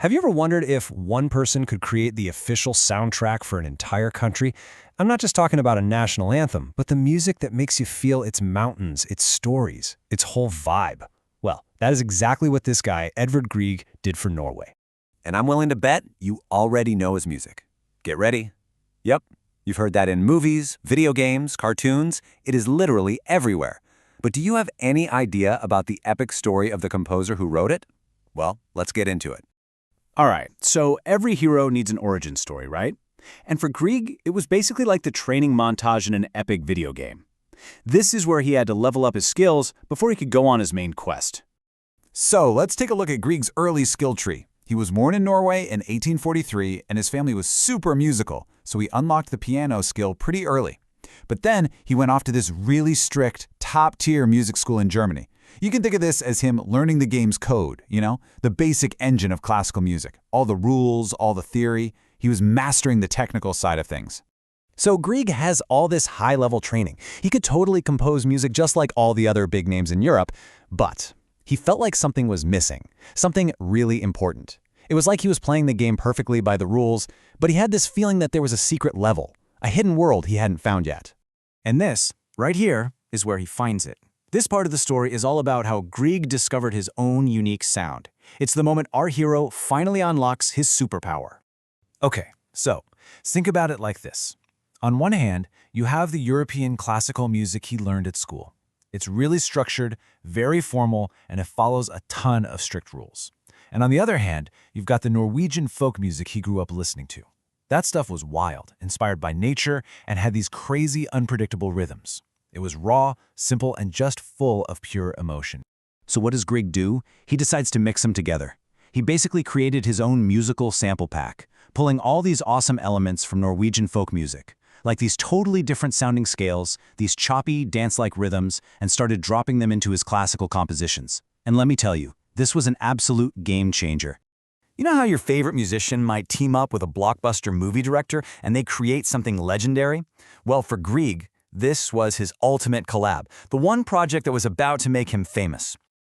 Have you ever wondered if one person could create the official soundtrack for an entire country? I'm not just talking about a national anthem, but the music that makes you feel its mountains, its stories, its whole vibe. Well, that is exactly what this guy, Edvard Grieg, did for Norway. And I'm willing to bet you already know his music. Get ready. Yep, you've heard that in movies, video games, cartoons. It is literally everywhere. But do you have any idea about the epic story of the composer who wrote it? Well, let's get into it. All right, so every hero needs an origin story, right? And for Grieg, it was basically like the training montage in an epic video game. This is where he had to level up his skills before he could go on his main quest. So let's take a look at Grieg's early skill tree. He was born in Norway in 1843, and his family was super musical, so he unlocked the piano skill pretty early. But then he went off to this really strict, top-tier music school in Germany. You can think of this as him learning the game's code, the basic engine of classical music. All the rules, all the theory. He was mastering the technical side of things. So Grieg has all this high-level training. He could totally compose music just like all the other big names in Europe, but he felt like something was missing, something really important. It was like he was playing the game perfectly by the rules, but he had this feeling that there was a secret level, a hidden world he hadn't found yet. And this, right here, is where he finds it. This part of the story is all about how Grieg discovered his own unique sound. It's the moment our hero finally unlocks his superpower. Okay, so think about it like this. On one hand, you have the European classical music he learned at school. It's really structured, very formal, and it follows a ton of strict rules. And on the other hand, you've got the Norwegian folk music he grew up listening to. That stuff was wild, inspired by nature, and had these crazy, unpredictable rhythms. It was raw, simple, and just full of pure emotion. So what does Grieg do? He decides to mix them together. He basically created his own musical sample pack, pulling all these awesome elements from Norwegian folk music, like these totally different sounding scales, these choppy, dance-like rhythms, and started dropping them into his classical compositions. And let me tell you, this was an absolute game changer. You know how your favorite musician might team up with a blockbuster movie director and they create something legendary? Well, for Grieg, this was his ultimate collab, the one project that was about to make him famous.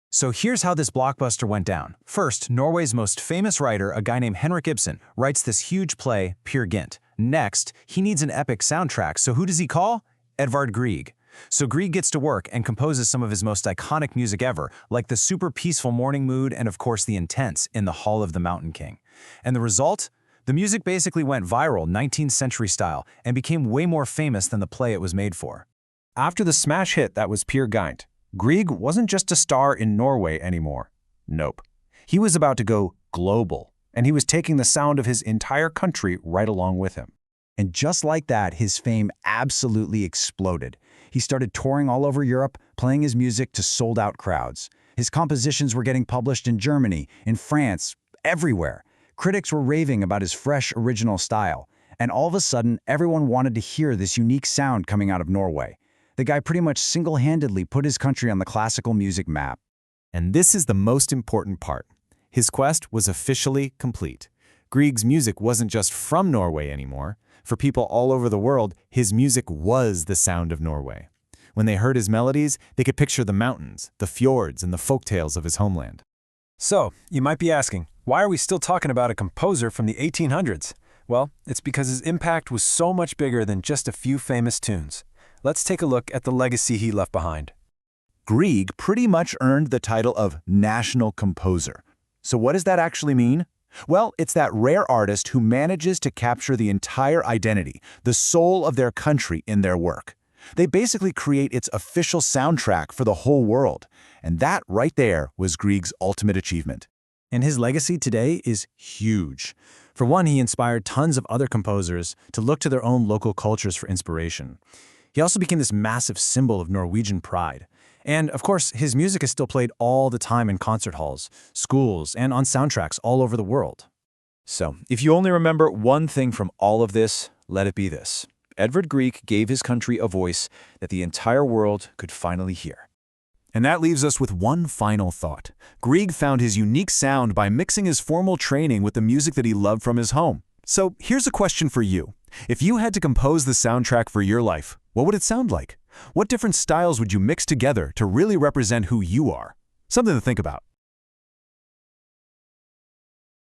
So here's how this blockbuster went down. First, Norway's most famous writer, a guy named Henrik Ibsen, writes this huge play, Peer Gynt. Next, he needs an epic soundtrack, so who does he call? Edvard Grieg. So Grieg gets to work and composes some of his most iconic music ever, like the super peaceful morning mood and of course the intense in the Hall of the Mountain King. And the result? The music basically went viral 19th century style and became way more famous than the play it was made for. After the smash hit that was Peer Gynt, Grieg wasn't just a star in Norway anymore. Nope. He was about to go global, and he was taking the sound of his entire country right along with him. And just like that, his fame absolutely exploded. He started touring all over Europe, playing his music to sold-out crowds. His compositions were getting published in Germany, in France, everywhere. Critics were raving about his fresh, original style. And all of a sudden, everyone wanted to hear this unique sound coming out of Norway. The guy pretty much single-handedly put his country on the classical music map. And this is the most important part. His quest was officially complete. Grieg's music wasn't just from Norway anymore. For people all over the world, his music was the sound of Norway. When they heard his melodies, they could picture the mountains, the fjords, and the folktales of his homeland. So, you might be asking, why are we still talking about a composer from the 1800s? Well, it's because his impact was so much bigger than just a few famous tunes. Let's take a look at the legacy he left behind. Grieg pretty much earned the title of national composer. So what does that actually mean? Well, it's that rare artist who manages to capture the entire identity, the soul of their country in their work. They basically create its official soundtrack for the whole world. And that right there was Grieg's ultimate achievement. And his legacy today is huge. For one, he inspired tons of other composers to look to their own local cultures for inspiration. He also became this massive symbol of Norwegian pride. And, of course, his music is still played all the time in concert halls, schools, and on soundtracks all over the world. So, if you only remember one thing from all of this, let it be this. Edvard Grieg gave his country a voice that the entire world could finally hear. And that leaves us with one final thought. Grieg found his unique sound by mixing his formal training with the music that he loved from his home. So, here's a question for you. If you had to compose the soundtrack for your life, what would it sound like? What different styles would you mix together to really represent who you are? Something to think about.